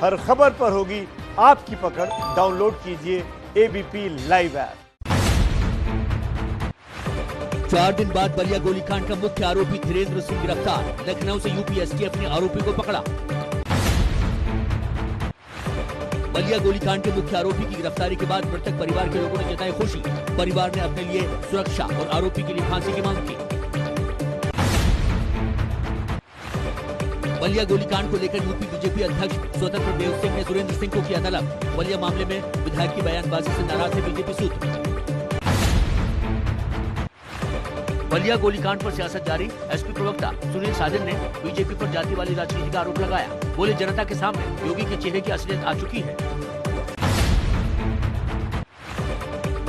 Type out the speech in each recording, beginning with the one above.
हर खबर पर होगी आपकी पकड़। डाउनलोड कीजिए एबीपी लाइव ऐप। 4 दिन बाद बलिया गोलीकांड का मुख्य आरोपी धीरेन्द्र सिंह गिरफ्तार। लखनऊ से यूपी एसटीएफ ने आरोपी को पकड़ा। बलिया गोलीकांड के मुख्य आरोपी की गिरफ्तारी के बाद मृतक परिवार के लोगों ने जताई खुशी। परिवार ने अपने लिए सुरक्षा और आरोपी के लिए फांसी की मांग की। बलिया गोलीकांड को लेकर यूपी बीजेपी अध्यक्ष स्वतंत्र देव सिंह ने सुरेंद्र सिंह को किया तलब। बलिया मामले में विधायक की बयानबाजी से नाराज है बीजेपी सूत्र। बलिया गोलीकांड पर सियासत जारी। एसपी प्रवक्ता सुनील साजन ने बीजेपी पर जातिवादी राजनीति का आरोप लगाया। बोले, जनता के सामने योगी के चेहरे की असलियत आ चुकी है।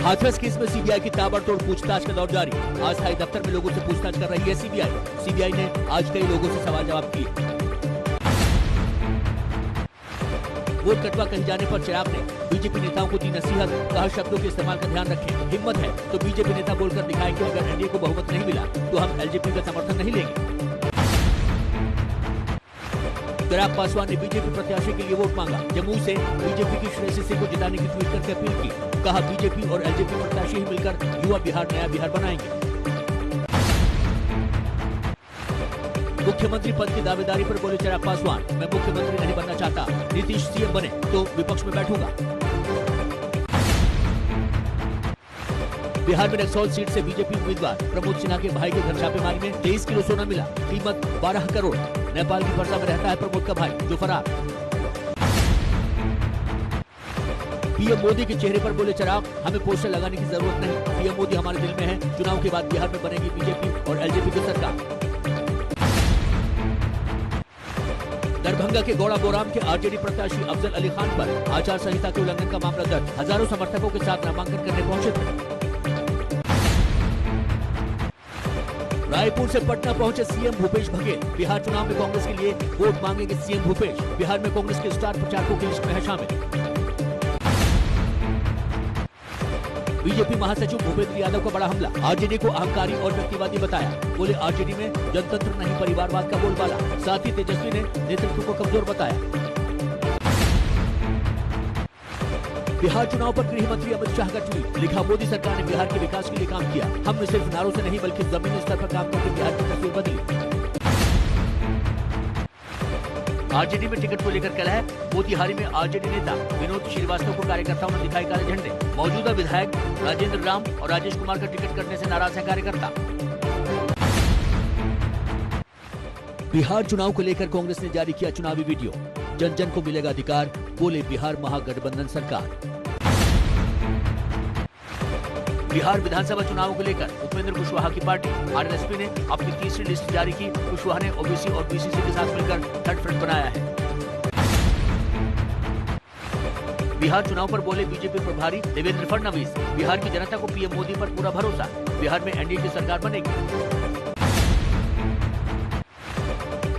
हाथरस केस में सीबीआई की ताबड़तोड़ पूछताछ का दौर जारी। अस्थायी दफ्तर में लोगों से पूछताछ कर रही है सीबीआई। सीबीआई ने आज कई लोगों से सवाल जवाब किए। वोट कटवा कहे जाने पर चिराग ने बीजेपी नेताओं को दी नसीहत। कहा, शब्दों के इस्तेमाल का ध्यान रखें। हिम्मत है तो बीजेपी नेता बोलकर दिखाएं कि अगर एनडीए को बहुमत नहीं मिला तो हम एलजेपी का समर्थन नहीं लेंगे। चिराग पासवान ने बीजेपी प्रत्याशी के लिए वोट मांगा। जम्मू से बीजेपी की श्रेयसी सिंह को जिताने की ट्वीट करके अपील की। कहा, बीजेपी और एलजेपी प्रत्याशी ही मिलकर युवा बिहार नया बिहार बनाएंगे। मुख्यमंत्री पद की दावेदारी पर बोले चिराग पासवान, मैं मुख्यमंत्री नहीं बनना चाहता। नीतीश सीएम बने तो विपक्ष में बैठूंगा। बिहार में नक्सल सीट से बीजेपी उम्मीदवार प्रमोद सिन्हा के भाई के घर छापेमारी में 23 किलो सोना मिला। कीमत 12 करोड़। नेपाल की फरसा में रहता है प्रमोद का भाई जो फरार। पीएम मोदी के चेहरे पर बोले चिराग, हमें पोस्टर लगाने की जरूरत नहीं। पीएम मोदी हमारे दिल में है। चुनाव के बाद बिहार में बनेगी बीजेपी और एलजेपी की सरकार। दरभंगा के गौड़ा बोराम के आरजेडी प्रत्याशी अफजल अली खान पर आचार संहिता के उल्लंघन का मामला दर्ज। हजारों समर्थकों के साथ नामांकन करने पहुंचे थे। रायपुर से पटना पहुंचे सीएम भूपेश बघेल। बिहार चुनाव में कांग्रेस के लिए वोट मांगेंगे सीएम भूपेश। बिहार में कांग्रेस के स्टार प्रचारकों की लिस्ट में है शामिल। बीजेपी महासचिव भूपेंद्र यादव का बड़ा हमला। आरजेडी को अहंकारी और व्यक्तिवादी बताया। बोले, आरजेडी में जनतंत्र नहीं परिवारवाद का बोलबाला। साथ ही तेजस्वी ने नेतृत्व को कमजोर बताया। बिहार चुनाव पर गृह मंत्री अमित शाह का ट्वीट। लिखा, मोदी सरकार ने बिहार के विकास के लिए काम किया। हमने सिर्फ नारों से नहीं बल्कि जमीनी स्तर पर काम करके बिहार की तस्वीर बदली। आरजेडी में टिकट को लेकर कलह। मोतिहारी में आरजेडी नेता विनोद श्रीवास्तव को कार्यकर्ताओं ने दिखाए काले झंडे। मौजूदा विधायक राजेंद्र राम और राजेश कुमार का टिकट कटने से नाराज है कार्यकर्ता। बिहार चुनाव को लेकर कांग्रेस ने जारी किया चुनावी वीडियो। जन जन को मिलेगा अधिकार, बोले बिहार महागठबंधन सरकार। बिहार विधानसभा चुनावों को लेकर उपेंद्र कुशवाहा की पार्टी आरएसपी ने अपनी तीसरी लिस्ट जारी की। कुशवाहा ने ओबीसी और बीसीसी के साथ मिलकर थर्ड फ्रंट बनाया है। बिहार चुनाव पर बोले बीजेपी प्रभारी देवेंद्र फडणवीस। बिहार की जनता को पीएम मोदी पर पूरा भरोसा। बिहार में एनडीए की सरकार बनेगी।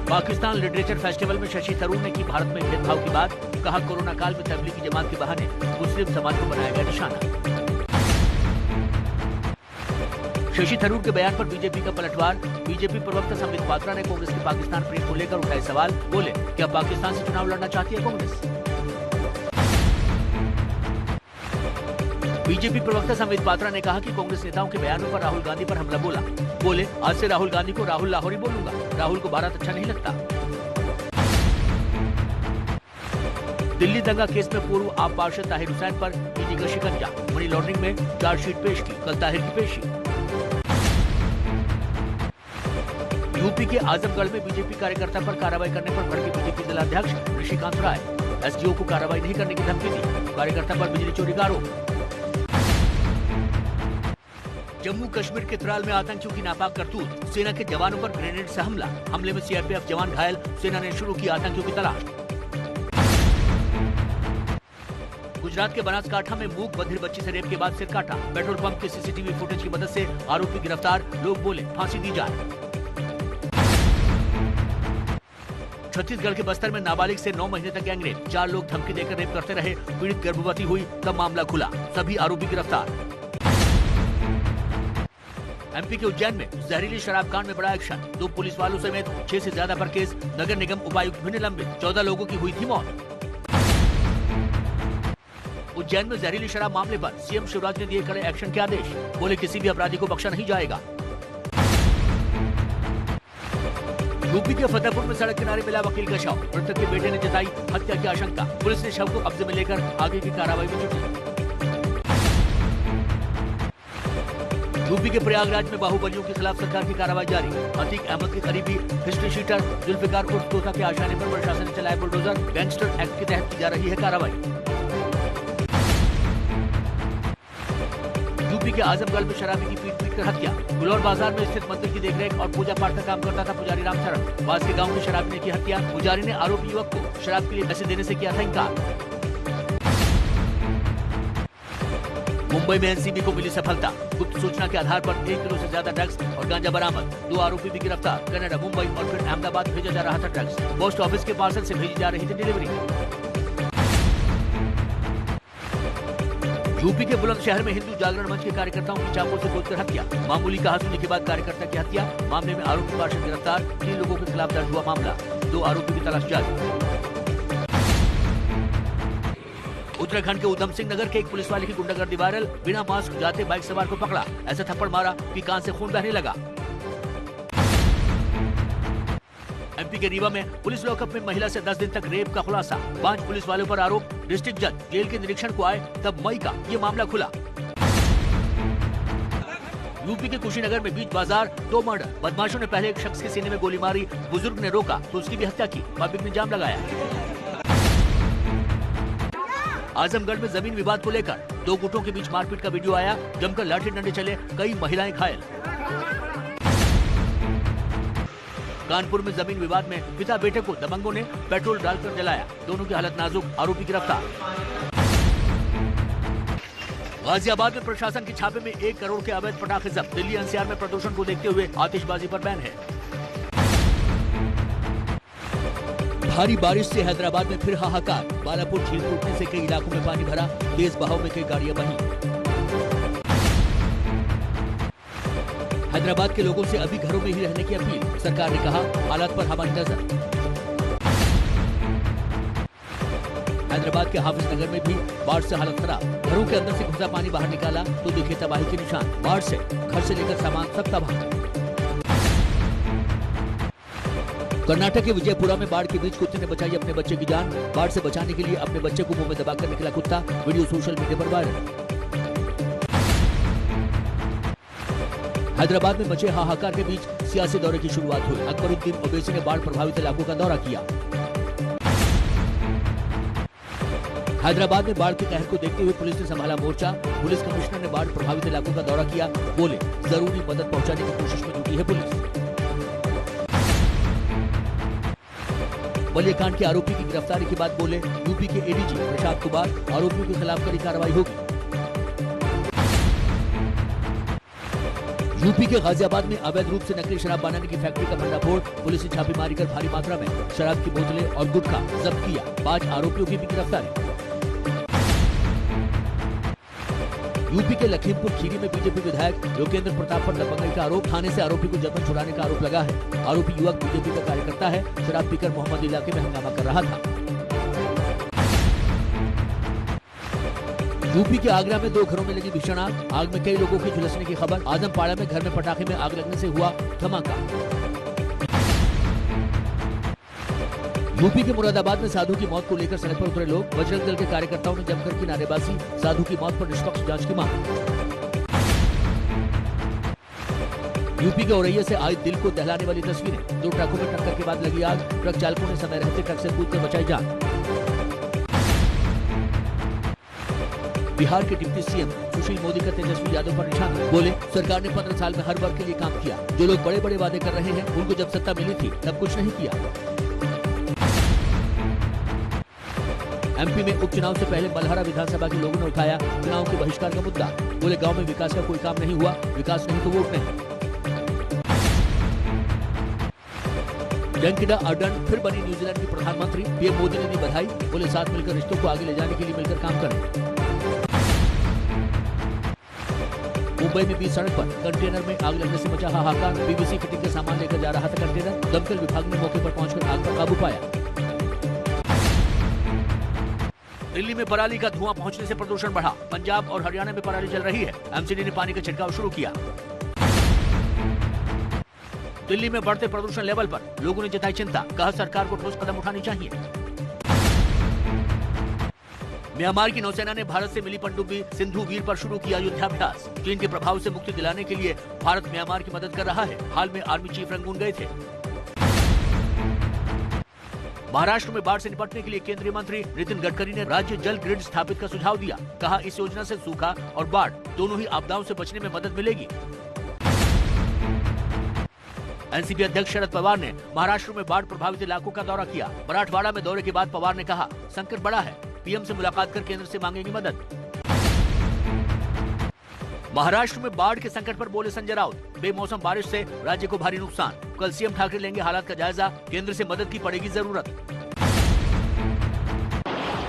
पाकिस्तान लिटरेचर फेस्टिवल में शशि थरूर ने की भारत में भेदभाव की बात। कहा, कोरोना काल में तबलीगी जमात के बहाने मुस्लिम समाज को बनाया गया निशाना। शशि थरूर के बयान पर बीजेपी का पलटवार। बीजेपी प्रवक्ता संबित पात्रा ने कांग्रेस के पाकिस्तान प्रेम को लेकर उठाए सवाल। बोले, क्या पाकिस्तान से चुनाव लड़ना चाहती है कांग्रेस? बीजेपी प्रवक्ता संबित पात्रा ने कहा कि कांग्रेस नेताओं के बयानों पर राहुल गांधी पर हमला बोला। बोले, आज से राहुल गांधी को राहुल लाहौरी बोलूंगा। राहुल को भारत अच्छा नहीं लगता। दिल्ली दंगा केस में पूर्व आप पार्षद ताहिर हुसैन पर ईडी का शिकंजा। मनी लॉन्ड्रिंग में चार्जशीट पेश की। कल ताहिर की पेशी। यूपी के आजमगढ़ में बीजेपी कार्यकर्ता पर कार्रवाई करने पर भड़के बीजेपी जिलाध्यक्ष ऋषिकांत राय। एसडीओ को कार्रवाई नहीं करने की धमकी दी। कार्यकर्ता पर बिजली चोरी का आरोप। जम्मू कश्मीर के त्राल में आतंकियों की नापाक करतूत। सेना के जवानों पर ग्रेनेड से हमला। हमले में सीआरपीएफ जवान घायल। सेना ने शुरू की आतंकियों की तलाश। गुजरात के बनासकांठा में मूक बधिर बच्ची से रेप के बाद सिर काटा। पेट्रोल पंप के सीसीटीवी फुटेज की मदद से आरोपी गिरफ्तार। लोग बोले, फांसी दी जाए। छत्तीसगढ़ के बस्तर में नाबालिग से 9 महीने तक गैंगरेप। 4 लोग धमकी देकर रेप करते रहे। पीड़ित गर्भवती हुई तब मामला खुला। सभी आरोपी गिरफ्तार। एमपी के उज्जैन में जहरीली शराब कांड में बड़ा एक्शन। 2 पुलिस वालों समेत 6 से ज्यादा पर केस। नगर निगम उपायुक्त भी निलंबित। 14 लोगों की हुई थी मौत। उज्जैन में जहरीली शराब मामले पर सीएम शिवराज ने दिए कड़े एक्शन के आदेश। बोले किसी भी अपराधी को बख्शा नहीं जाएगा। यूपी के फतेहपुर में सड़क किनारे मिला वकील का शव। मृतक के बेटे ने जताई हत्या की आशंका। पुलिस ने शव को कब्जे में लेकर आगे की कार्रवाई में जुटी। यूपी के प्रयागराज में बाहुबलियों के खिलाफ सरकार की कार्रवाई जारी। अतीक अहमद के करीबी हिस्ट्री शीटर जुल्फिकार उर्फ तोता के आशाने पर प्रशासन ने चलाया बुलडोजर। गैंगस्टर एक्ट के तहत की जा रही है कार्रवाई। यूपी के आजमगढ़ में शराबी की पीट कर हत्या। गुलौर बाजार में स्थित मंदिर की देखरेख और पूजा पाठ का काम करता था पुजारी रामचरण। पास के गांव में शराबी ने की हत्या। पुजारी ने आरोपी युवक को शराब के लिए पैसे देने से किया था इनकार। मुंबई में एनसीबी को मिली सफलता। गुप्त सूचना के आधार पर 1 किलो से ज्यादा ड्रग्स और गांजा बरामद। 2 आरोपी भी गिरफ्तार। कनाडा, मुंबई और फिर अहमदाबाद भेजा जा रहा था ड्रग्स। पोस्ट ऑफिस के पार्सल से भेजी जा रही थी डिलीवरी। यूपी के बुलंदशहर में हिंदू जागरण मंच के कार्यकर्ताओं की चाकू से गोदकर हत्या। मामूली कहासुनी के बाद कार्यकर्ता की हत्या। मामले में आरोपी पार्षद गिरफ्तार। 3 लोगों के खिलाफ दर्ज हुआ मामला। 2 आरोपी की तलाश जारी। उत्तराखंड के उधम सिंह नगर के एक पुलिस वाले की गुंडागर्दी वायरल। बिना मास्क जाते बाइक सवार को पकड़ा। ऐसा थप्पड़ मारा कि कान से खून बहने लगा। एमपी के रीवा में पुलिस लॉकअप में महिला से 10 दिन तक रेप का खुलासा। 5 पुलिस वालों पर आरोप। डिस्ट्रिक्ट जज जेल के निरीक्षण को आए तब मई का ये मामला खुला। यूपी के कुशीनगर में बीच बाजार 2 मर्डर। बदमाशों ने पहले एक शख्स के सीने में गोली मारी। बुजुर्ग ने रोका तो उसकी भी हत्या की। पब्लिक ने जाम लगाया। आजमगढ़ में जमीन विवाद को लेकर 2 गुटों के बीच मारपीट का वीडियो आया। जमकर लाठी डंडे चले। कई महिलाएं घायल। कानपुर में जमीन विवाद में पिता बेटे को दबंगों ने पेट्रोल डालकर जलाया। दोनों की हालत नाजुक। आरोपी गिरफ्तार। गाजियाबाद में प्रशासन के छापे में 1 करोड़ के अवैध पटाखे जब्त। दिल्ली एनसीआर में प्रदूषण को देखते हुए आतिशबाजी पर बैन है। भारी बारिश से हैदराबाद में फिर हाहाकार। बालापुर झील टूटने से कई इलाकों में पानी भरा। तेज बहाव में कई गाड़ियां बही। हैदराबाद के लोगों से अभी घरों में ही रहने की अपील। सरकार ने कहा हालात पर हमारी नजर। हैदराबाद के हाफिज नगर में भी बाढ़ से हालत खराब। घरों के अंदर से घुसा पानी बाहर निकाला तो दिखे तबाही के निशान। बाढ़ से घर से लेकर सामान सब तबाह। कर्नाटक के विजयपुरा में बाढ़ के बीच कुत्ते ने बचाई अपने बच्चे की जान। बाढ़ से बचाने के लिए अपने बच्चे को मुंह में दबाकर निकला कुत्ता। वीडियो सोशल मीडिया पर वायरल। हैदराबाद में मचे हाहाकार के बीच सियासी दौरे की शुरुआत हुई। अकबरुद्दीन ओवैसी ने बाढ़ प्रभावित इलाकों का दौरा किया। हैदराबाद में बाढ़ के कहर को देखते हुए पुलिस ने संभाला मोर्चा। पुलिस कमिश्नर ने बाढ़ प्रभावित इलाकों का दौरा किया। बोले जरूरी मदद पहुंचाने की कोशिश में जुटी है पुलिस। बलियाकांड के आरोपी की गिरफ्तारी के बाद बोले यूपी के एडीजी प्रशांत कुमार, आरोपियों के खिलाफ कड़ी कार्रवाई होगी। यूपी के गाजियाबाद में अवैध रूप से नकली शराब बनाने की फैक्ट्री का भंडाफोड़। पुलिस ने छापेमारी कर भारी मात्रा में शराब की बोतलें और गुटखा जब्त किया। 5 आरोपियों की भी गिरफ्तारी। यूपी के लखीमपुर खीरी में बीजेपी विधायक योगेंद्र प्रताप पर दबंगई का आरोप। थाने से आरोपी को जबरन छुड़ाने का आरोप लगा है। आरोपी युवक बीजेपी का कार्यकर्ता है। शराब पीकर मोहम्मद इलाके में हंगामा कर रहा था। यूपी के आगरा में 2 घरों में लगी भीषण आग। आग में कई लोगों की झुलसने की खबर। आजमपाड़ा में घर में पटाखे में आग लगने से हुआ धमाका। यूपी के मुरादाबाद में साधु की मौत को लेकर सड़क पर उतरे लोग। बजरंग दल के कार्यकर्ताओं ने जमकर की नारेबाजी। साधु की मौत पर निष्पक्ष जांच की मांग। यूपी के औरैया से आई दिल को दहलाने वाली तस्वीरें। 2 ट्रकों में टक्कर के बाद लगी आग। ट्रक चालकों ने समय रहते ट्रक से कूदकर बचाई जान। बिहार के डिप्टी सीएम सुशील मोदी का तेजस्वी यादव पर निशाना। बोले सरकार ने 15 साल में हर वर्ग के लिए काम किया। जो लोग बड़े बड़े वादे कर रहे हैं उनको जब सत्ता मिली थी तब कुछ नहीं किया। एमपी में उपचुनाव से पहले मल्हारा विधानसभा के लोगों ने उठाया चुनाव के बहिष्कार का मुद्दा। बोले गांव में विकास का कोई काम नहीं हुआ। विकास नहीं तो वोट नहीं। जंकिडा अर्डर्न फिर बनी न्यूजीलैंड की प्रधानमंत्री। पीएम मोदी ने दी बधाई। बोले साथ मिलकर रिश्तों को आगे ले जाने के लिए मिलकर काम करें। मुंबई में बीच सड़क पर कंटेनर में आग लगने से मचा हाहाकार। पीवीसी फिटिंग के सामान लेकर जा रहा था कंटेनर। दमकल विभाग ने मौके पर पहुंचकर आग पर काबू पाया। दिल्ली में पराली का धुआं पहुंचने से प्रदूषण बढ़ा। पंजाब और हरियाणा में पराली जल रही है। एमसीडी ने पानी का छिड़काव शुरू किया। दिल्ली में बढ़ते प्रदूषण लेवल पर लोगों ने जताई चिंता, कहा सरकार को ठोस कदम उठानी चाहिए। म्यांमार की नौसेना ने भारत से मिली पनडुब्बी सिंधु वीर पर शुरू किया युद्धाभ्यास। चीन के प्रभाव से मुक्ति दिलाने के लिए भारत म्यांमार की मदद कर रहा है। हाल में आर्मी चीफ रंगून गए थे। महाराष्ट्र में बाढ़ से निपटने के लिए केंद्रीय मंत्री नितिन गडकरी ने राज्य जल ग्रिड स्थापित का सुझाव दिया। कहा इस योजना से सूखा और बाढ़ दोनों ही आपदाओं से बचने में मदद मिलेगी। एनसीपी अध्यक्ष शरद पवार ने महाराष्ट्र में बाढ़ प्रभावित इलाकों का दौरा किया। मराठवाड़ा में दौरे के बाद पवार ने कहा संकट बड़ा है, पीएम से मुलाकात कर केंद्र से मांगेंगी मदद। महाराष्ट्र में बाढ़ के संकट पर बोले संजय राउत, बेमौसम बारिश से राज्य को भारी नुकसान। कल सीएम ठाकरे लेंगे हालात का जायजा, केंद्र से मदद की पड़ेगी जरूरत।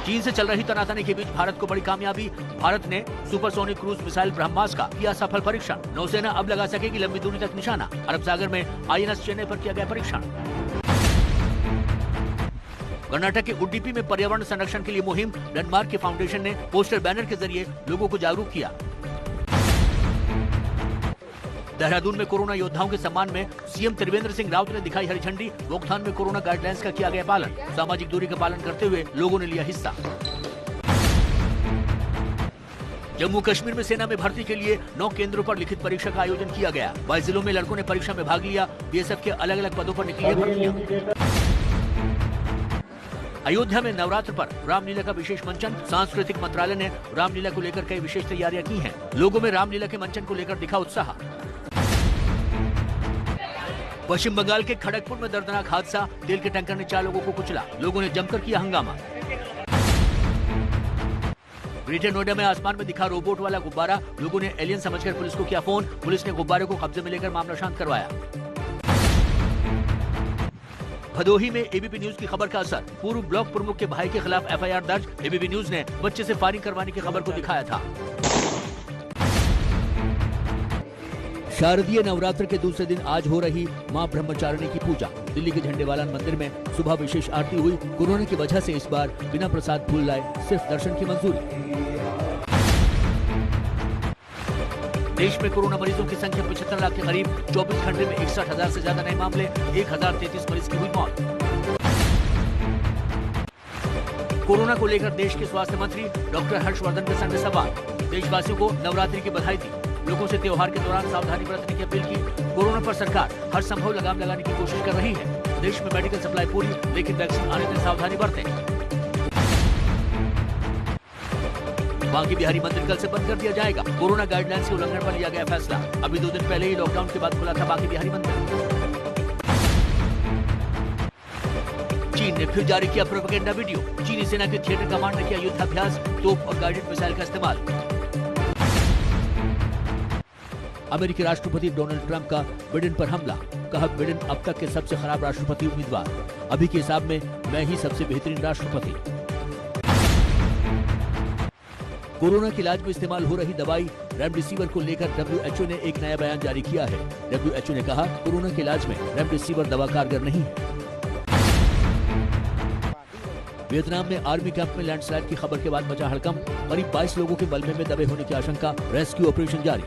चीन से चल रही तनातनी के बीच भारत को बड़ी कामयाबी। भारत ने सुपरसोनिक क्रूज मिसाइल ब्रह्मास्त्र का किया सफल परीक्षण। नौसेना अब लगा सकेगी लंबी दूरी तक निशाना। अरब सागर में आईएनएस चेन्नई पर किया गया परीक्षण। कर्नाटक के उडुपी में पर्यावरण संरक्षण के लिए मुहिम। डेनमार्क के फाउंडेशन ने पोस्टर बैनर के जरिए लोगों को जागरूक किया। देहरादून में कोरोना योद्धाओं के सम्मान में सीएम त्रिवेंद्र सिंह रावत ने दिखाई हरी झंडी। रोकथाम में कोरोना गाइडलाइंस का किया गया पालन। सामाजिक दूरी का पालन करते हुए लोगों ने लिया हिस्सा। जम्मू कश्मीर में सेना में भर्ती के लिए 9 केंद्रों पर लिखित परीक्षा का आयोजन किया गया। 22 जिलों में लड़कों ने परीक्षा में भाग लिया। बीएसएफ के अलग अलग पदों पर निकली भर्तियां। अयोध्या में नवरात्र पर रामलीला का विशेष मंचन। सांस्कृतिक मंत्रालय ने रामलीला को लेकर कई विशेष तैयारियां की हैं। लोगों में रामलीला के मंचन को लेकर दिखा उत्साह। पश्चिम बंगाल के खड़गपुर में दर्दनाक हादसा। तेल के टैंकर ने 4 लोगों को कुचला। लोगों ने जमकर किया हंगामा। ग्रेटर नोएडा में आसमान में दिखा रोबोट वाला गुब्बारा। लोगों ने एलियन समझकर पुलिस को किया फोन। पुलिस ने गुब्बारे को कब्जे में लेकर मामला शांत करवाया। भदोही में एबीपी न्यूज की खबर का असर। पूर्व ब्लॉक प्रमुख के भाई के खिलाफ एफआईआर दर्ज। एबीपी न्यूज ने बच्चे से फायरिंग करवाने की खबर को दिखाया था। शारदीय नवरात्र के दूसरे दिन आज हो रही मां ब्रह्मचारिणी की पूजा। दिल्ली के झंडेवालान मंदिर में सुबह विशेष आरती हुई। कोरोना की वजह से इस बार बिना प्रसाद फूल लाए सिर्फ दर्शन की मंजूरी। देश में कोरोना मरीजों की संख्या 75 लाख के करीब। 24 घंटे में 61,000 से ज्यादा नए मामले। 1033 मरीज की हुई मौत। कोरोना को लेकर देश के स्वास्थ्य मंत्री डॉक्टर हर्षवर्धन के संग सवाल। देशवासियों को नवरात्रि की बधाई दी। लोगों से त्योहार के दौरान सावधानी बरतने की अपील की। कोरोना पर सरकार हर संभव लगाम लगाने की कोशिश कर रही है। देश में मेडिकल सप्लाई पूरी, लेकिन वैक्सीन आने तक सावधानी बरतें। बांकी बिहारी मंदिर कल से बंद कर दिया जाएगा। कोरोना गाइडलाइंस के उल्लंघन पर लिया गया फैसला। अभी 2 दिन पहले ही लॉकडाउन के बाद खुला था बांकी बिहारी मंदिर। चीन ने फिर जारी किया प्रोपेगेंडा वीडियो। चीनी सेना के थिएटर कमांड ने किया युद्धाभ्यास। तोप और गाइडेड मिसाइल का इस्तेमाल। अमेरिकी राष्ट्रपति डोनाल्ड ट्रंप का बिडेन पर हमला। कहा बिडेन अब तक के सबसे खराब राष्ट्रपति उम्मीदवार। अभी के हिसाब में मैं ही सबसे बेहतरीन राष्ट्रपति। कोरोना के इलाज में इस्तेमाल हो रही दवाई रेमडेसिविर को लेकर WHO ने एक नया बयान जारी किया है। WHO ने कहा कोरोना के इलाज में रेमडेसिविर दवा कारगर नहीं है। वियतनाम में आर्मी कैंप में लैंडस्लाइड की खबर के बाद मचा हड़कंप। करीब 22 लोगों के मलबे में दबे होने की आशंका। रेस्क्यू ऑपरेशन जारी।